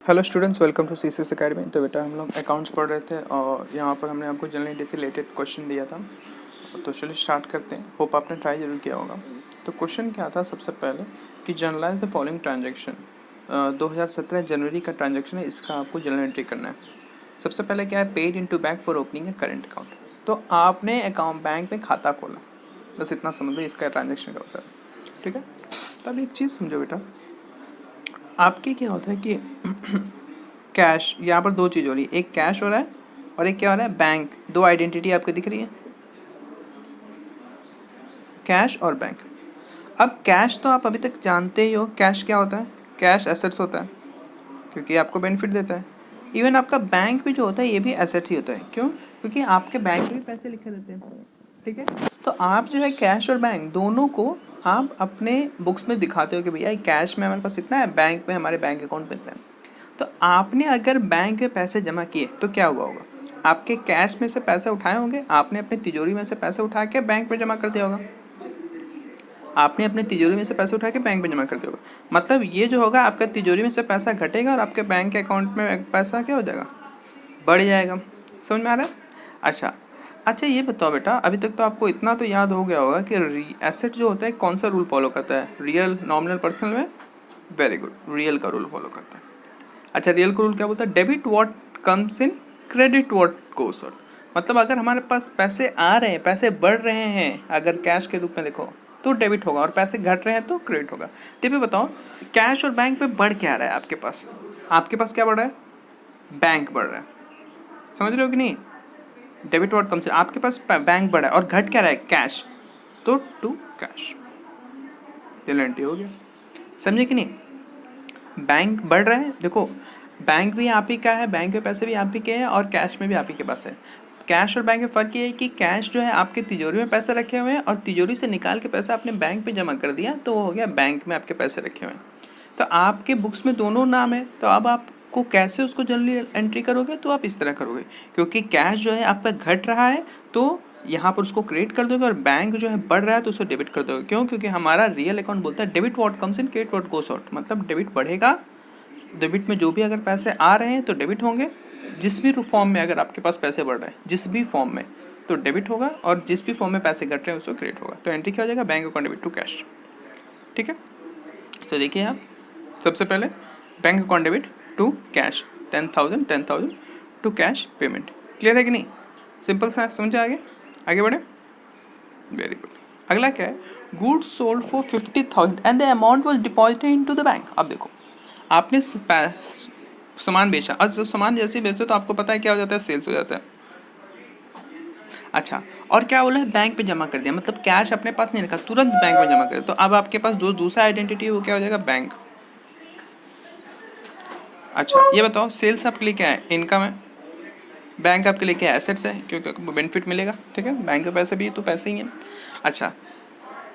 Hello students, welcome to CCS academy. तो बेटा हम लोग अकाउंट्स पढ़ रहे थे और यहाँ पर हमने आपको जनरल से रिलेटेड क्वेश्चन दिया था। तो चलिए स्टार्ट करते हैं। होप आपने ट्राई जरूर किया होगा। तो क्वेश्चन क्या था सबसे पहले कि जनरलाइज द फॉलोइंग ट्रांजेक्शन। 2017 जनवरी का ट्रांजेक्शन है, इसका आपको जर्नल एंट्री करना है। सबसे पहले क्या है, paid into bank for opening A current account. तो आपने अकाउंट बैंक में खाता खोला, बस इतना समझ लो इसका ट्रांजेक्शन का मतलब। ठीक है, तो अब एक चीज़ समझो बेटा, आपके क्या होता है कि कैश, यहाँ पर दो चीज़ हो रही है, एक कैश हो रहा है और एक क्या हो रहा है, बैंक। दो आइडेंटिटी आपको दिख रही है, कैश और बैंक। अब कैश तो आप अभी तक जानते ही हो, कैश क्या होता है, कैश एसेट्स होता है क्योंकि आपको बेनिफिट देता है। इवन आपका बैंक भी जो होता है ये भी एसेट ही होता है। क्यों? क्योंकि आपके बैंक में भी पैसे लिखे रहते हैं। ठीक है, तो आप जो है कैश और बैंक दोनों को आप अपने बुक्स में दिखाते हो कि भैया कैश में हमारे पास इतना है, बैंक में हमारे बैंक अकाउंट में इतना है। तो आपने अगर बैंक में पैसे जमा किए तो क्या हुआ होगा, आपके कैश में से पैसे उठाए होंगे, आपने अपनी तिजोरी में से पैसे उठा के बैंक में जमा कर दिया होगा। आपने अपनी तिजोरी में से पैसे उठा के बैंक में जमा कर दिया होगा। मतलब ये जो होगा, आपका तिजोरी में से पैसा घटेगा और आपके बैंक के अकाउंट में पैसा क्या हो जाएगा, बढ़ जाएगा। समझ में आ रहा है? अच्छा अच्छा, ये बताओ बेटा, अभी तक तो आपको इतना तो याद हो गया होगा कि एसेट जो होता है कौन सा रूल फॉलो करता है, रियल, नॉमिनल, पर्सनल में। वेरी गुड, रियल का रूल फॉलो करता है। अच्छा, रियल का रूल क्या बोलता है, debit what comes in, credit what goes out. मतलब अगर हमारे पास पैसे आ रहे हैं, पैसे बढ़ रहे हैं, अगर कैश के रूप में देखो तो डेबिट होगा, और पैसे घट रहे हैं तो क्रेडिट होगा। तो ये बताओ, कैश और बैंक पे बढ़ क्या रहा है आपके पास, आपके पास क्या बढ़ रहा है, बैंक बढ़ रहा है। समझ रहे हो कि नहीं? डेबिट व्हाट कम्स, आपके पास बैंक बढ़ा है और घट क्या रहा है, कैश, तो टू कैश। एंट्री हो गया। समझे कि नहीं? बैंक बढ़ रहा है, देखो बैंक भी आप ही का है, बैंक के पैसे भी आप ही के हैं और कैश में भी आप ही के पास है। कैश और बैंक में फ़र्क ये है कि कैश जो है आपके तिजोरी में पैसे रखे हुए हैं और तिजोरी से निकाल के पैसा आपने बैंक में जमा कर दिया, तो वो हो गया बैंक में आपके पैसे रखे हुए हैं। तो आपके बुक्स में दोनों नाम है, तो अब आपको कैसे उसको जल्दी एंट्री करोगे, तो आप इस तरह करोगे, क्योंकि कैश जो है आपका घट रहा है तो यहाँ पर उसको क्रेडिट कर दोगे, और बैंक जो है बढ़ रहा है तो उसको डेबिट कर दोगे। क्यों? क्योंकि हमारा रियल अकाउंट बोलता है debit what comes in, credit what goes out. मतलब डेबिट बढ़ेगा, डेबिट में जो भी अगर पैसे आ रहे हैं तो डेबिट होंगे, जिस भी फॉर्म में अगर आपके पास पैसे बढ़ रहे हैं, जिस भी फॉर्म में, तो डेबिट होगा, और जिस भी फॉर्म में पैसे घट रहे हैं उसको क्रेडिट होगा। तो एंट्री क्या हो जाएगा, bank account debit to cash. ठीक है, तो देखिए आप, सबसे पहले bank account debit to cash, 10,000 to cash payment. Clear है कि नहीं? सिंपल सा, समझे? आगे आगे बढ़े। Very good. अगला क्या है, goods sold for 50,000 and the amount was deposited into the bank. अब देखो, आपने सामान बेचा, और जब सामान जैसे ही बेचते हो तो आपको पता है क्या हो जाता है, सेल्स हो जाता है। अच्छा, और क्या बोला है, बैंक पे जमा कर दिया, मतलब कैश अपने पास नहीं रखा, तुरंत बैंक में जमा कर दिया। तो अब आपके पास जो दूसरा आइडेंटिटी है वो क्या हो जाएगा, बैंक। अच्छा, ये बताओ, सेल्स आपके लिए क्या है, इनकम है, बैंक आपके लिए क्या है, एसेट्स है, क्योंकि आपको बेनिफिट मिलेगा। ठीक है, बैंक के पैसे भी तो पैसे ही हैं। अच्छा,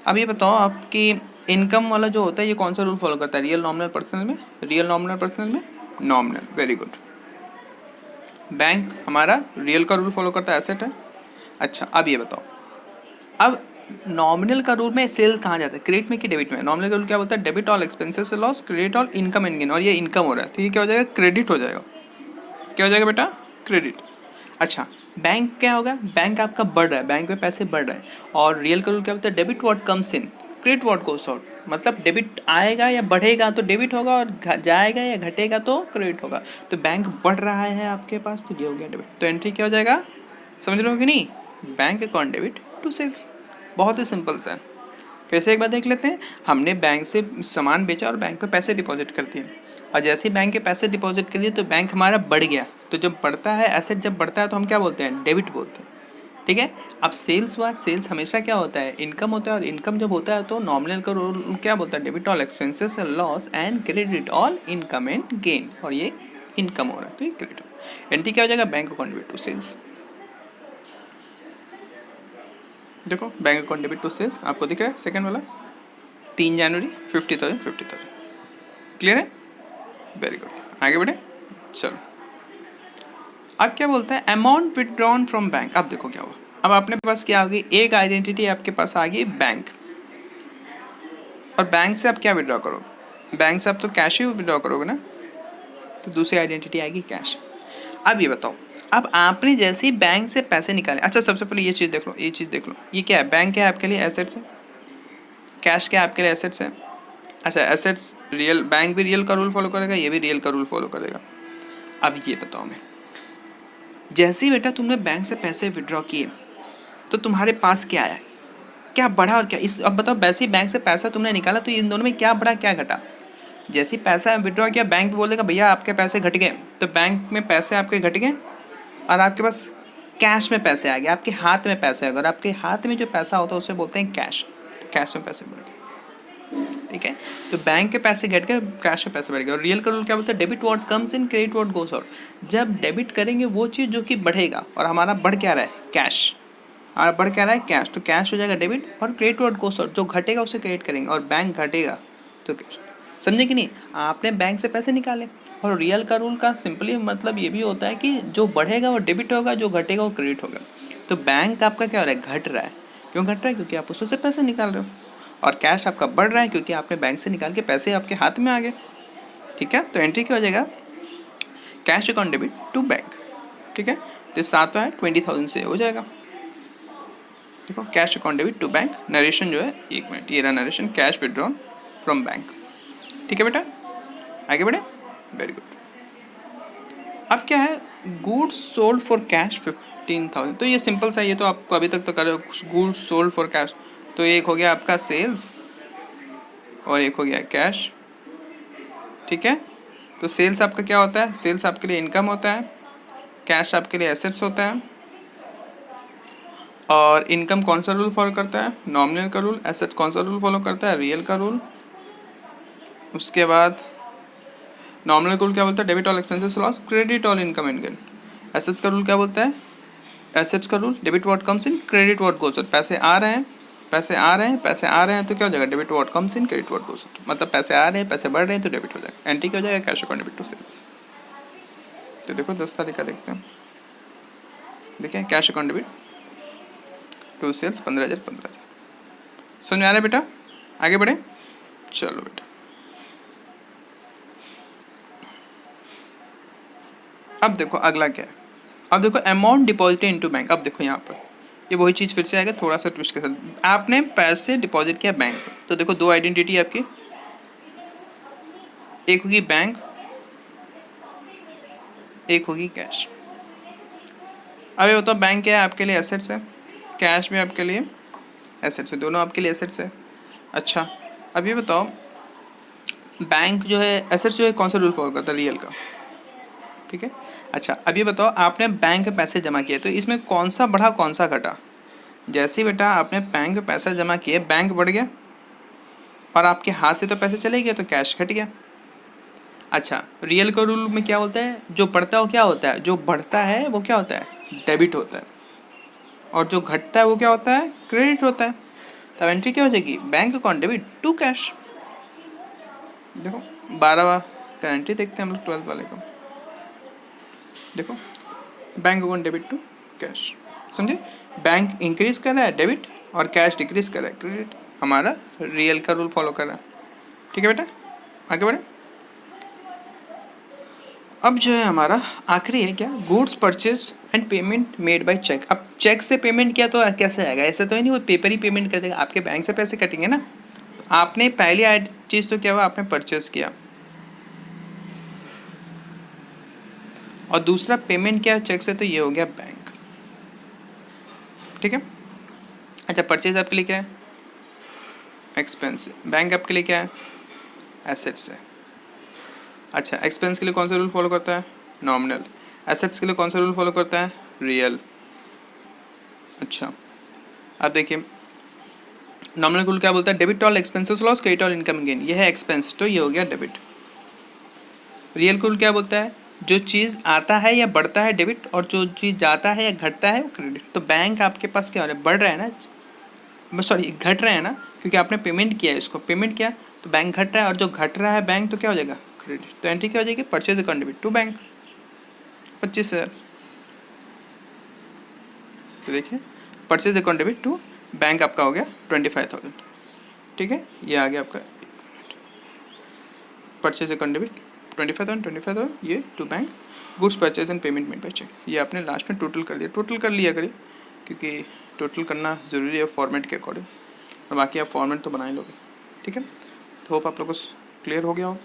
अब ये बताओ, आपकी इनकम वाला जो होता है ये कौन सा रूल फॉलो करता है, रियल, नॉमिनल, पर्सनल में। रियल, नॉमिनल, पर्सनल में नॉमिनल। Very good. बैंक हमारा रियल का रूल फॉलो करता है, एसेट है। अच्छा, अब ये बताओ, अब नॉमिनल का रूल में सेल कहाँ जाता है, क्रेडिट में कि डेबिट में? नॉमिनल का रूल क्या बोलता है, debit all expenses loss, credit all income and gain, और ये इनकम हो रहा है तो ये क्या हो जाएगा, क्रेडिट हो जाएगा। क्या हो जाएगा बेटा, क्रेडिट। अच्छा, बैंक क्या होगा, बैंक आपका बढ़ रहा है, बैंक में पैसे बढ़ रहे हैं, और रियल का रूल क्या बोलता है, debit what comes in, credit what goes out. मतलब डेबिट आएगा या बढ़ेगा तो डेबिट होगा, और जाएगा या घटेगा तो क्रेडिट होगा। तो बैंक बढ़ रहा है आपके पास, तो ये हो गया डेबिट। तो एंट्री क्या हो जाएगा, समझ रहे हो कि नहीं, bank account debit to sales. बहुत ही सिंपल सा है। फिर से एक बार देख लेते हैं, हमने बैंक से सामान बेचा और बैंक पे पैसे डिपॉजिट कर दिए, और जैसे ही बैंक के पैसे डिपॉजिट कर दिए तो बैंक हमारा बढ़ गया। तो जब बढ़ता है, एसेट जब बढ़ता है तो हम क्या बोलते हैं, डेबिट बोलते हैं। ठीक है, अब सेल्स हुआ, सेल्स हमेशा क्या होता है, इनकम होता है, और इनकम जब होता है तो नॉमिनल का रूल क्या बोलता है, debit all expenses loss and credit all income and gain, और ये इनकम हो रहा है तो ये क्रेडिट हो रहा है। एंट्री क्या हो जाएगा, bank account debit to sales. देखो, bank account debit to sales आपको दिख रहा है, सेकंड वाला, 3 जनवरी, 50,000। क्लियर है? वेरी गुड, आगे बढ़े। चलो, अब क्या बोलता है, अमाउंट विदड्रॉन फ्रॉम बैंक। अब देखो क्या हुआ, अब अपने पास क्या होगी, एक आइडेंटिटी आपके पास आ गई, बैंक। और बैंक से आप क्या विड्रॉ करोगे, बैंक से आप तो कैश ही विड्रॉ करोगे ना। तो दूसरी आइडेंटिटी आएगी कैश। अब ये बताओ, अब आपने जैसे ही बैंक से पैसे निकाले, अच्छा सबसे पहले ये चीज़ देख लो, ये चीज़ देख लो, ये क्या है, बैंक क्या है आपके लिए, एसेट्स है, कैश क्या है आपके लिए, एसेट्स है। अच्छा एसेट्स रियल, बैंक भी रियल का रूल फॉलो करेगा, ये भी रियल का रूल फॉलो करेगा। अब ये बताओ मैं, जैसे ही बेटा तुमने बैंक से पैसे विड्रॉ किए तो तुम्हारे पास क्या आया, क्या बढ़ा और क्या इस, अब बताओ वैसे ही बैंक से पैसा तुमने निकाला तो इन दोनों में क्या बढ़ा क्या घटा। जैसे ही पैसा विड्रॉ किया बैंक बोल देगा भैया आपके पैसे घट गए, तो बैंक में पैसे आपके घट गए और आपके पास कैश में पैसे आ गए, आपके हाथ में पैसे आ गए, और आपके हाथ में जो पैसा होता है उसे बोलते हैं कैश, कैश में पैसे बढ़ गए। ठीक है, तो बैंक के पैसे घट गए, कैश में पैसे बढ़ गए। और रियल का रूल क्या बोलता है, debit what comes in, credit what goes out. जब डेबिट करेंगे वो चीज़ जो कि बढ़ेगा, और हमारा बढ़ क्या रहा है, कैश, और बढ़ क्या रहा है कैश, तो कैश हो जाएगा डेबिट, और क्रेडिट व्हाट गोस आउट, जो घटेगा उसे क्रेडिट करेंगे, और बैंक घटेगा तो कैश। समझे कि नहीं, आपने बैंक से पैसे निकाले, और रियल का रूल का सिंपली मतलब ये भी होता है कि जो बढ़ेगा वो डेबिट होगा, जो घटेगा वो क्रेडिट होगा। तो बैंक आपका क्या हो रहा है, घट रहा है। क्यों घट रहा है, क्योंकि आप उससे पैसे निकाल रहे हो। और कैश आपका बढ़ रहा है क्योंकि आपने बैंक से निकाल के पैसे आपके हाथ में आ गए। ठीक है, तो एंट्री क्या हो जाएगा, cash account debit to bank. ठीक है, तो साथ में 20,000 से हो जाएगा। देखो cash account debit to bank, narration जो है, एक मिनट ये रहा narration, cash withdrawn from bank. ठीक है बेटा, आगे बढ़े, वेरी गुड। अब क्या है, गुड्स सोल्ड फॉर कैश 15,000, तो ये सिंपल सा, ये तो आपको अभी तक तो कर, गुड्स सोल्ड फॉर कैश, तो एक हो गया आपका सेल्स और एक हो गया कैश। ठीक है, तो सेल्स आपका क्या होता है, सेल्स आपके लिए इनकम होता है, कैश आपके लिए एसेट्स होता है। और इनकम कौन सा रूल फॉलो करता है, नॉमिनल का रूल। एसेट्स कौन सा रूल फॉलो करता है, रियल का रूल। उसके बाद नॉमिनल रूल क्या बोलता है, debit all expenses loss, credit all income and gain. Assets का रूल क्या बोलता है, एसेट्स का rule, debit what comes in, credit what goes out. पैसे आ रहे हैं, पैसे आ रहे हैं, पैसे आ रहे हैं, तो क्या हो जाएगा, debit what comes in, credit what goes out. मतलब पैसे आ रहे हैं, पैसे बढ़ रहे हैं, तो डेबिट हो जाएगा। एंट्री क्या हो जाएगा, cash account debit to sales. तो देखो 10 तारीख का देखते हैं, देखिए cash account debit to sales 15,000। समझ में आ रहा है बेटा, आगे बढ़े, चलो बेटा। अब देखो अगला क्या है, अब देखो अमाउंट डिपॉजिटेड इनटू बैंक। अब देखो यहाँ पर ये वही चीज़ फिर से आएगा, थोड़ा सा ट्विस्ट के साथ। आपने पैसे डिपॉजिट किया बैंक में, तो देखो दो आइडेंटिटी आपकी, एक होगी बैंक, एक होगी कैश। अब ये बताओ, बैंक क्या है आपके लिए, एसेट्स है, कैश भी आपके लिए एसेट्स है, दोनों आपके लिए एसेट्स है। अच्छा अब ये बताओ, बैंक जो है, एसेट्स जो है कौन सा रूल फॉलो करता है, रियल का। ठीक है, अच्छा अब ये बताओ, आपने बैंक में पैसे जमा किए, तो इसमें कौन सा बढ़ा कौन सा घटा। जैसे ही बेटा आपने बैंक में पैसा जमा किए, बैंक बढ़ गया, और आपके हाथ से तो पैसे चले गए, तो कैश घट गया। अच्छा रियल का रूल में क्या बोलता है, जो बढ़ता है वो क्या होता है, जो बढ़ता है वो क्या होता है, डेबिट होता है, और जो घटता है वो क्या होता है, क्रेडिट होता है। तब एंट्री क्या हो जाएगी, bank account debit to cash. देखो 12वां का एंट्री देखते हैं हम लोग 12th वाले को। देखो bank account debit to cash, समझे, बैंक इंक्रीज कर रहा है डेबिट, और कैश डिक्रीज कर रहा है क्रेडिट। हमारा रियल का रूल फॉलो कर रहा है। ठीक है बेटा, आगे बढ़े। अब जो है हमारा आखिरी है क्या, goods purchase and payment made by cheque. अब चेक से पेमेंट किया तो कैसे आएगा, ऐसे तो है नहीं वो पेपर ही पेमेंट कर देगा, आपके बैंक से पैसे कटेंगे ना। आपने पहली चीज़ तो क्या हुआ, आपने परचेज किया, और दूसरा पेमेंट किया चेक से, तो ये हो गया बैंक। ठीक है, अच्छा परचेज आपके लिए क्या है, एक्सपेंस, बैंक आपके लिए क्या है, एसेट्स है। अच्छा एक्सपेंस के लिए कौन सा रूल फॉलो करता है, नॉमिनल। एसेट्स के लिए कौन सा रूल फॉलो करता है, रियल। अच्छा अब देखिए, नॉमिनल रूल क्या बोलता है, debit all expenses loss, credit all income gain. ये है एक्सपेंस, तो ये हो गया डेबिट। रियल रूल क्या बोलता है, जो चीज़ आता है या बढ़ता है डेबिट, और जो चीज़ जाता है या घटता है वो क्रेडिट। तो बैंक आपके पास क्या हो रहा है, बढ़ रहा है ना, सॉरी घट रहा है ना, क्योंकि आपने पेमेंट किया है, इसको पेमेंट किया तो बैंक घट रहा है, और जो घट रहा है बैंक तो क्या हो जाएगा, क्रेडिट। तो एंट्री क्या हो जाएगी, purchase account debit to bank 25,000। तो देखिए purchase account debit to bank आपका हो गया 25,000। ठीक है, ये आ गया आपका परचेज अकाउंट डेबिट 25,000 ये to bank goods purchase and payment made by cheque. ये आपने लास्ट में टोटल कर लिया, टोटल कर लिया करिए, क्योंकि टोटल करना ज़रूरी है फॉर्मेट के अकॉर्डिंग, और बाकी आप फॉर्मेट तो बना ही लोगे। ठीक है, तो होप आप लोगों को क्लियर हो गया हो।